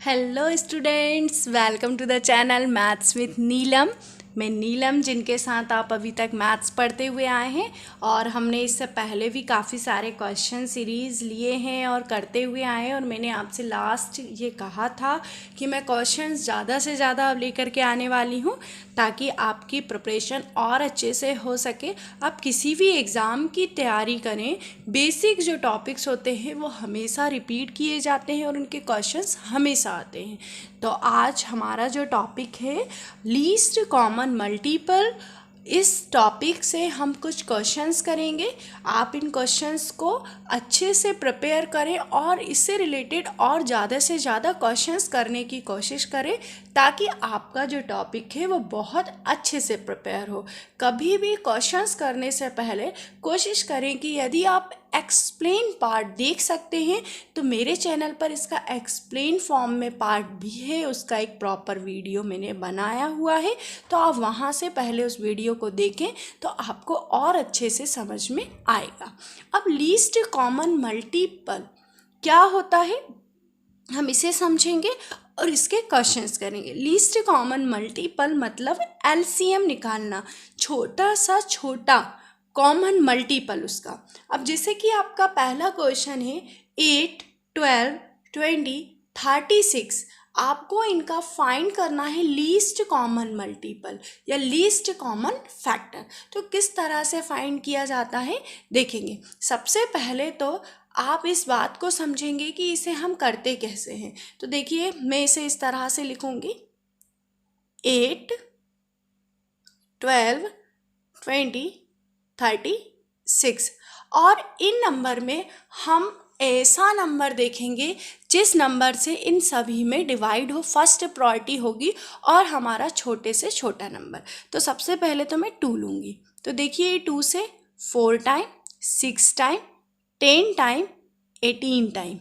Hello students, welcome to the channel maths with Neelam. मैं नीलम, जिनके साथ आप अभी तक मैथ्स पढ़ते हुए आए हैं और हमने इससे पहले भी काफ़ी सारे क्वेश्चन सीरीज़ लिए हैं और करते हुए आए हैं। और मैंने आपसे लास्ट ये कहा था कि मैं क्वेश्चंस ज़्यादा से ज़्यादा अब लेकर के आने वाली हूँ ताकि आपकी प्रिपरेशन और अच्छे से हो सके। आप किसी भी एग्ज़ाम की तैयारी करें, बेसिक जो टॉपिक्स होते हैं वो हमेशा रिपीट किए जाते हैं और उनके क्वेश्चंस हमेशा आते हैं। तो आज हमारा जो टॉपिक है लीस्ट कॉमन मल्टीपल, इस टॉपिक से हम कुछ क्वेश्चंस करेंगे। आप इन क्वेश्चंस को अच्छे से प्रिपेयर करें और इससे रिलेटेड और ज़्यादा से ज़्यादा क्वेश्चंस करने की कोशिश करें ताकि आपका जो टॉपिक है वो बहुत अच्छे से प्रिपेयर हो। कभी भी क्वेश्चंस करने से पहले कोशिश करें कि यदि आप एक्सप्लेन पार्ट देख सकते हैं तो मेरे चैनल पर इसका एक्सप्लेन फॉर्म में पार्ट भी है, उसका एक प्रॉपर वीडियो मैंने बनाया हुआ है। तो आप वहाँ से पहले उस वीडियो को देखें तो आपको और अच्छे से समझ में आएगा। अब लीस्ट कॉमन मल्टीपल क्या होता है हम इसे समझेंगे और इसके क्वेश्चंस करेंगे। लीस्ट कॉमन मल्टीपल मतलब एलसीएम निकालना, छोटा सा छोटा कॉमन मल्टीपल उसका। अब जैसे कि आपका पहला क्वेश्चन है 8, 12, 20, 36, आपको इनका फाइंड करना है लीस्ट कॉमन मल्टीपल या लीस्ट कॉमन फैक्टर। तो किस तरह से फाइंड किया जाता है देखेंगे। सबसे पहले तो आप इस बात को समझेंगे कि इसे हम करते कैसे हैं। तो देखिए, मैं इसे इस तरह से लिखूंगी 8, 12, 20, 36। और इन नंबर में हम ऐसा नंबर देखेंगे जिस नंबर से इन सभी में डिवाइड हो, फर्स्ट प्रायोरिटी होगी और हमारा छोटे से छोटा नंबर। तो सबसे पहले तो मैं 2 लूँगी। तो देखिए 2 से 4 time, 6 time, 10 time, 18 time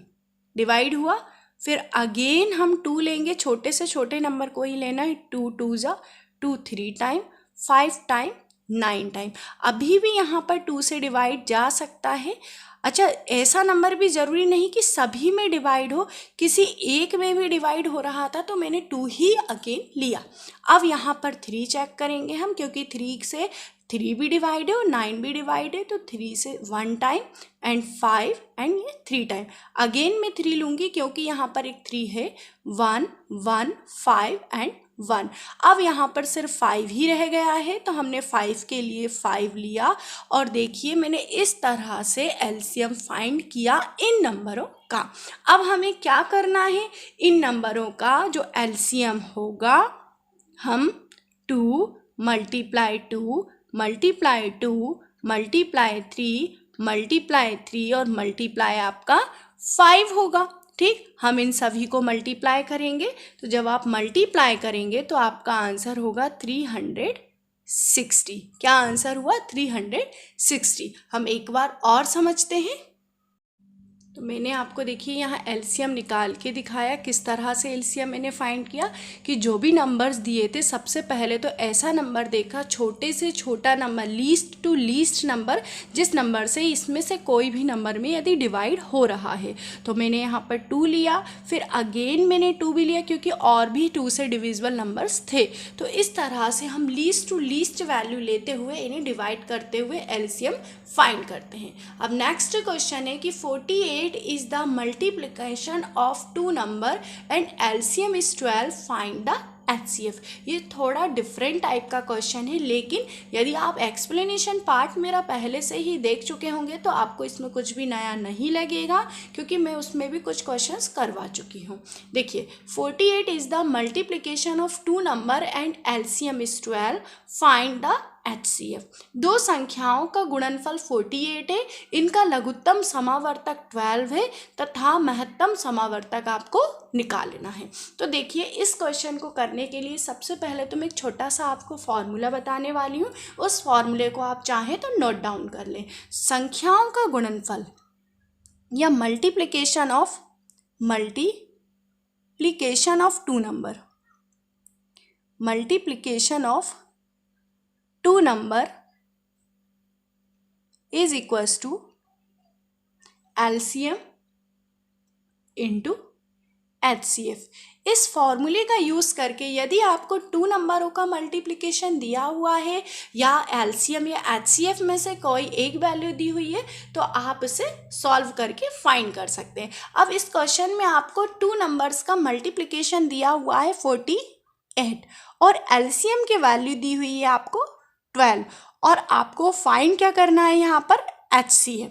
divide हुआ। फिर अगेन हम 2 लेंगे, छोटे से छोटे नंबर को ही लेना है। 2 2 जा 2, 3 टाइम, 5 टाइम, 9 टाइम। अभी भी यहाँ पर 2 से डिवाइड जा सकता है। अच्छा, ऐसा नंबर भी ज़रूरी नहीं कि सभी में डिवाइड हो, किसी एक में भी डिवाइड हो रहा था तो मैंने 2 ही अगेन लिया। अब यहाँ पर 3 चेक करेंगे हम, क्योंकि 3 से 3 भी डिवाइड है और 9 भी डिवाइड है। तो 3 से 1 टाइम एंड 5 एंड ये 3 टाइम। अगेन मैं 3 लूँगी क्योंकि यहाँ पर एक 3 है। 1, 1, 5 एंड 1। अब यहाँ पर सिर्फ 5 ही रह गया है तो हमने 5 के लिए 5 लिया। और देखिए, मैंने इस तरह से एलसीएम फाइंड किया इन नंबरों का। अब हमें क्या करना है, इन नंबरों का जो एलसीएम होगा हम 2 मल्टीप्लाई 2 मल्टीप्लाई 2 मल्टीप्लाई 3 और मल्टीप्लाई आपका 5 होगा। ठीक, हम इन सभी को मल्टीप्लाई करेंगे। तो जब आप मल्टीप्लाई करेंगे तो आपका आंसर होगा 360। क्या आंसर हुआ? 360। हम एक बार और समझते हैं। तो मैंने आपको देखिए यहाँ एलसीएम निकाल के दिखाया, किस तरह से एलसीएम मैंने फाइंड किया कि जो भी नंबर्स दिए थे सबसे पहले तो ऐसा नंबर देखा, छोटे से छोटा number, least to least number, जिस नंबर से इसमें से कोई भी नंबर में यदि डिवाइड हो रहा है। तो मैंने यहाँ पर 2 लिया, फिर अगेन मैंने 2 भी लिया क्योंकि और भी 2 से डिविजिबल नंबर्स थे। तो इस तरह से हम लीस्ट टू लीस्ट वैल्यू लेते हुए इन्हें डिवाइड करते हुए एलसीएम फाइंड करते हैं। अब नेक्स्ट क्वेश्चन है कि 48 is the multiplication of 2 number and LCM is 12, find the HCF। ये थोड़ा डिफरेंट टाइप का क्वेश्चन है, लेकिन यदि आप एक्सप्लेनेशन पार्ट मेरा पहले से ही देख चुके होंगे तो आपको इसमें कुछ भी नया नहीं लगेगा क्योंकि मैं उसमें भी कुछ क्वेश्चंस करवा चुकी हूँ। देखिए, 48 is the multiplication of 2 number and LCM is 12, find the HCF। दो संख्याओं का गुणनफल 48 है, इनका लघुत्तम समावर्तक 12 है तथा महत्तम समावर्तक आपको निकालना है। तो देखिए, इस क्वेश्चन को करने के लिए सबसे पहले तो मैं एक छोटा सा आपको फॉर्मूला बताने वाली हूँ। उस फॉर्मूले को आप चाहें तो नोट डाउन कर लें। संख्याओं का गुणनफल या multiplication of two number, multiplication of 2 number is equals to LCM into HCF। इस फॉर्मूले का यूज़ करके यदि आपको 2 नंबरों का मल्टीप्लिकेशन दिया हुआ है या LCM या HCF में से कोई एक वैल्यू दी हुई है तो आप इसे सॉल्व करके फाइंड कर सकते हैं। अब इस क्वेश्चन में आपको 2 नंबर्स का मल्टीप्लिकेशन दिया हुआ है 48 और LCM की वैल्यू दी हुई है आपको 12 और आपको फाइंड क्या करना है यहाँ पर HCF।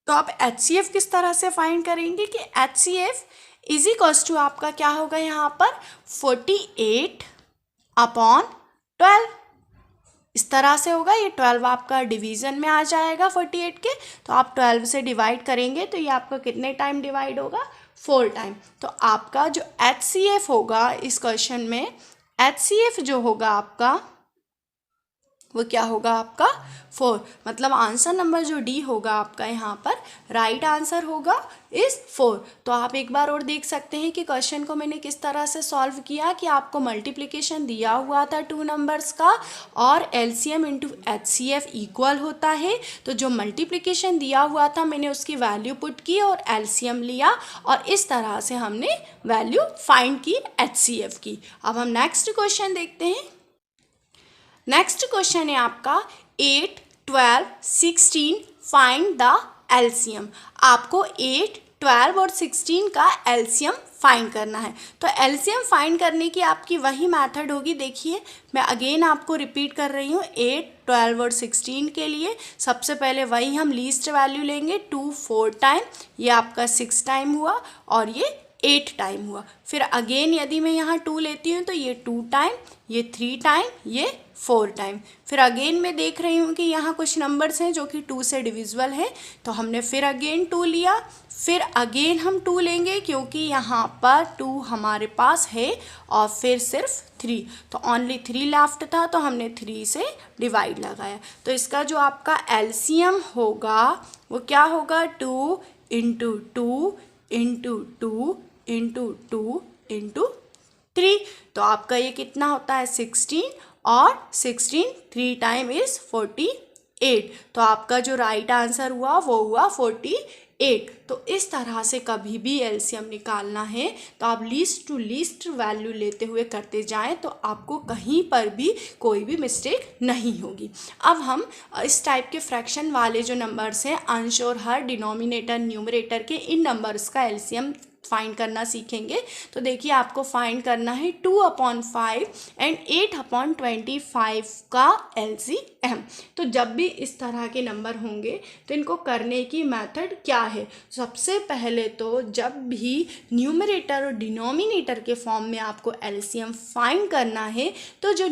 तो आप HCF किस तरह से फाइंड करेंगे कि HCF इज इक्वल्स टू आपका क्या होगा यहाँ पर 48/12 इस तरह से होगा। ये 12 आपका डिवीज़न में आ जाएगा 48 के, तो आप 12 से डिवाइड करेंगे तो ये आपका कितने टाइम डिवाइड होगा 4 टाइम। तो आपका जो HCF होगा इस क्वेश्चन में HCF जो होगा आपका वो क्या होगा आपका 4, मतलब आंसर नंबर जो डी होगा आपका यहाँ पर राइट आंसर होगा इस 4। तो आप एक बार और देख सकते हैं कि क्वेश्चन को मैंने किस तरह से सॉल्व किया कि आपको मल्टीप्लिकेशन दिया हुआ था 2 नंबर्स का और LCM इंटू HCF इक्वल होता है। तो जो मल्टीप्लिकेशन दिया हुआ था मैंने उसकी वैल्यू पुट की और LCM लिया और इस तरह से हमने वैल्यू फाइंड की HCF की। अब हम नेक्स्ट क्वेश्चन देखते हैं। नेक्स्ट क्वेश्चन है आपका 8, 12, 16 फाइंड द LCM। आपको 8, 12 और 16 का LCM फाइंड करना है। तो LCM फाइंड करने की आपकी वही मेथड होगी। देखिए मैं अगेन आपको रिपीट कर रही हूँ 8, 12 और 16 के लिए सबसे पहले वही हम लीस्ट वैल्यू लेंगे 2 4 टाइम, ये आपका 6 टाइम हुआ और ये 8 टाइम हुआ। फिर अगेन यदि मैं यहाँ 2 लेती हूँ तो ये 2 टाइम, ये 3 टाइम, ये 4 टाइम। फिर अगेन मैं देख रही हूँ कि यहाँ कुछ नंबर्स हैं जो कि 2 से डिविजिबल है तो हमने फिर अगेन 2 लिया, फिर अगेन हम 2 लेंगे क्योंकि यहाँ पर 2 हमारे पास है और फिर सिर्फ 3, तो ओनली 3 लेफ्ट था तो हमने 3 से डिवाइड लगाया। तो इसका जो आपका LCM होगा वो क्या होगा 2 इंटू 2 इंटू 2 इंटू 2 इंटू 3। तो आपका ये कितना होता है 16 और 16 3 टाइम इज 48। तो आपका जो राइट आंसर हुआ वो हुआ 48। तो इस तरह से कभी भी LCM निकालना है तो आप लीस्ट टू लीस्ट वैल्यू लेते हुए करते जाएं तो आपको कहीं पर भी कोई भी मिस्टेक नहीं होगी। अब हम इस टाइप के फ्रैक्शन वाले जो नंबर्स हैं अंश और हर डिनोमिनेटर न्यूमरेटर के इन नंबर्स का LCM फाइंड करना सीखेंगे। तो देखिए आपको फाइंड करना है 2/5 एंड 8/25 का LCM। तो जब भी इस तरह के नंबर होंगे तो इनको करने की मेथड क्या है। सबसे पहले तो जब भी न्यूमरेटर और डिनोमिनेटर के फॉर्म में आपको LCM फाइंड करना है तो जो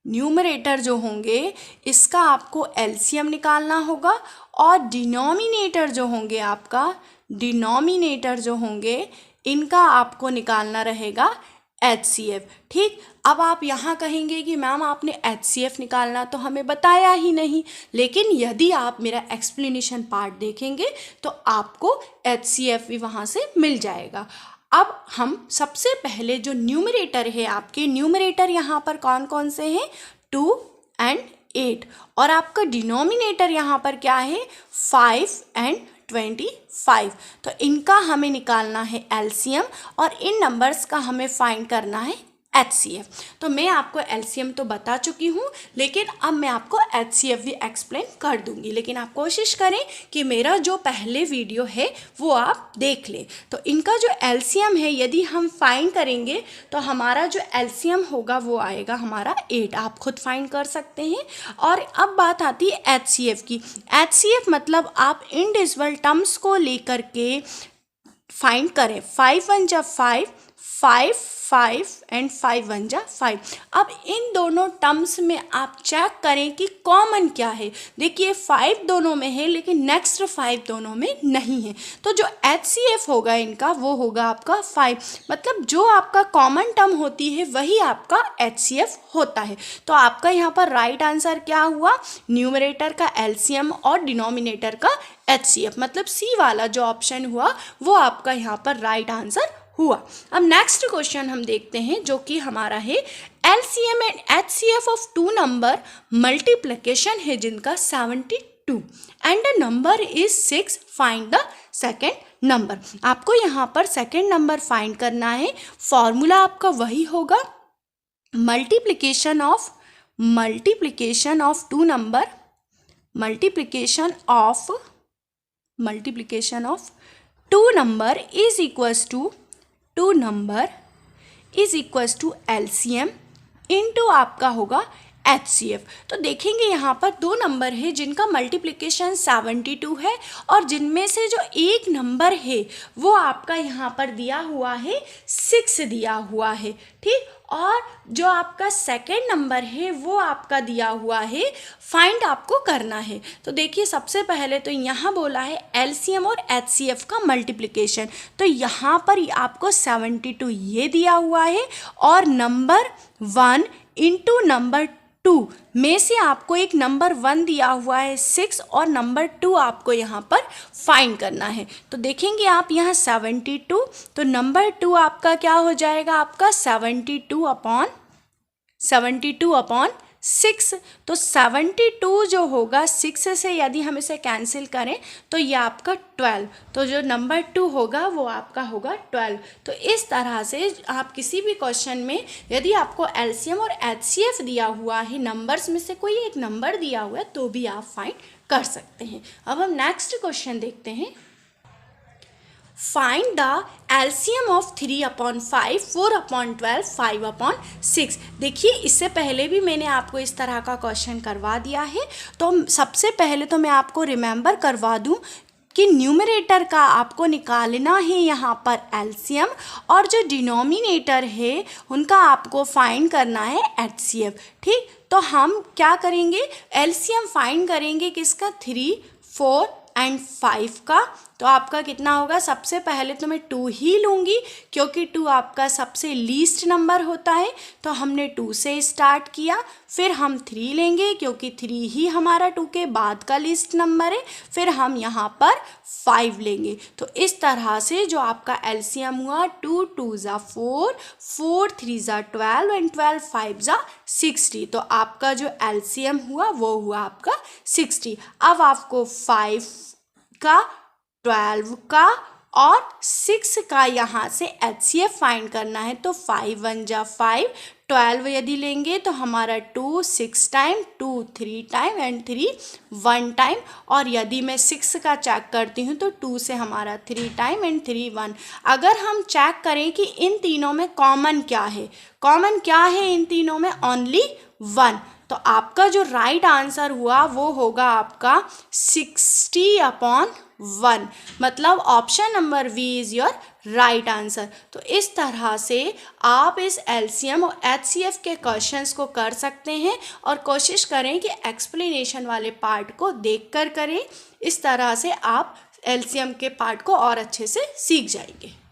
न्यूमरेटर जो होंगे इसका आपको LCM निकालना होगा और डिनोमिनेटर जो होंगे इनका आपको निकालना रहेगा HCF। ठीक, अब आप यहाँ कहेंगे कि मैम आपने HCF निकालना तो हमें बताया ही नहीं, लेकिन यदि आप मेरा एक्सप्लेनेशन पार्ट देखेंगे तो आपको HCF भी वहाँ से मिल जाएगा। अब हम सबसे पहले जो न्यूमरेटर है आपके न्यूमरेटर यहाँ पर कौन कौन से हैं 2 एंड 8 और आपका डिनोमिनेटर यहाँ पर क्या है 5 एंड 25। तो इनका हमें निकालना है LCM और इन नंबर्स का हमें फाइंड करना है HCF। तो मैं आपको LCM तो बता चुकी हूँ लेकिन अब मैं आपको HCF भी एक्सप्लेन कर दूँगी, लेकिन आप कोशिश करें कि मेरा जो पहले वीडियो है वो आप देख लें। तो इनका जो LCM है यदि हम फाइंड करेंगे तो हमारा जो LCM होगा वो आएगा हमारा 8, आप खुद फाइंड कर सकते हैं। और अब बात आती है HCF की। HCF मतलब आप इंडिविजुअल टर्म्स को लेकर के फाइंड करें। 5 1 जा 5, 5 5 एंड 5 1 जा 5। अब इन दोनों टर्म्स में आप चेक करें कि कॉमन क्या है। देखिए 5 दोनों में है लेकिन नेक्स्ट 5 दोनों में नहीं है, तो जो HCF होगा इनका वो होगा आपका 5, मतलब जो आपका कॉमन टर्म होती है वही आपका HCF होता है। तो आपका यहाँ पर राइट आंसर क्या हुआ, न्यूमरेटर का LCM और डिनोमिनेटर का HCF, मतलब सी वाला जो ऑप्शन हुआ वो आपका यहाँ पर राइट आंसर हुआ। अब नेक्स्ट क्वेश्चन हम देखते हैं जो कि हमारा है LCM and HCF of 2 number multiplication है जिनका 2 and the number is 6, find the second number. आपको यहाँ पर सेकेंड नंबर फाइंड करना है। फॉर्मूला आपका वही होगा, multiplication of two number, multiplication of two number is equals to LCM into आपका होगा HCF। तो देखेंगे यहाँ पर दो नंबर है जिनका मल्टीप्लिकेशन 72 है और जिनमें से जो एक नंबर है वो आपका यहाँ पर दिया हुआ है 6 दिया हुआ है, ठीक। और जो आपका सेकेंड नंबर है वो आपका दिया हुआ है, फाइंड आपको करना है। तो देखिए सबसे पहले तो यहाँ बोला है LCM और HCF का मल्टीप्लिकेशन, तो यहाँ पर आपको 72 ये दिया हुआ है और नंबर 1 इंटू नंबर 2 में से आपको एक नंबर 1 दिया हुआ है 6 और नंबर 2 आपको यहाँ पर फाइंड करना है। तो देखेंगे आप यहाँ 72, तो नंबर 2 आपका क्या हो जाएगा, आपका 72 अपॉन 6। तो 72 जो होगा 6 से यदि हम इसे कैंसिल करें तो ये आपका 12, तो जो नंबर 2 होगा वो आपका होगा 12। तो इस तरह से आप किसी भी क्वेश्चन में यदि आपको LCM और HCF दिया हुआ है, नंबर्स में से कोई एक नंबर दिया हुआ है, तो भी आप फाइंड कर सकते हैं। अब हम नेक्स्ट क्वेश्चन देखते हैं। Find the LCM of 3/5, 4/12, 5/6। देखिए इससे पहले भी मैंने आपको इस तरह का क्वेश्चन करवा दिया है, तो सबसे पहले तो मैं आपको रिमेंबर करवा दूं कि न्यूमरेटर का आपको निकालना है यहाँ पर LCM और जो डिनोमिनेटर है उनका आपको फाइंड करना है HCF, ठीक। तो हम क्या करेंगे, LCM फाइंड करेंगे किसका, 3, 4 एंड 5 का। तो आपका कितना होगा, सबसे पहले तो मैं 2 ही लूँगी क्योंकि 2 आपका सबसे लीस्ट नंबर होता है, तो हमने 2 से स्टार्ट किया। फिर हम 3 लेंगे क्योंकि 3 ही हमारा 2 के बाद का लीस्ट नंबर है। फिर हम यहाँ पर 5 लेंगे। तो इस तरह से जो आपका LCM हुआ 2 2 ज़ा 4, 4 3 ज़ा 12 एंड 12 5 ज़ा 60। तो आपका जो LCM हुआ वो हुआ आपका 60। अब आपको 5 का, 12 का और 6 का यहाँ से HCF फाइंड करना है। तो 5 1 जा 5, 12 यदि लेंगे तो हमारा 2 6 टाइम, 2 3 टाइम एंड 3 1 टाइम। और यदि मैं 6 का चेक करती हूँ तो 2 से हमारा 3 टाइम एंड 3 1। अगर हम चेक करें कि इन तीनों में कॉमन क्या है, कॉमन क्या है इन तीनों में, ओनली 1। तो आपका जो राइट आंसर हुआ वो होगा आपका 60/1, मतलब option number V is your right answer. तो इस तरह से आप इस LCM और HCF के क्वेश्चंस को कर सकते हैं और कोशिश करें कि एक्सप्लेनेशन वाले पार्ट को देखकर करें। इस तरह से आप LCM के पार्ट को और अच्छे से सीख जाएंगे।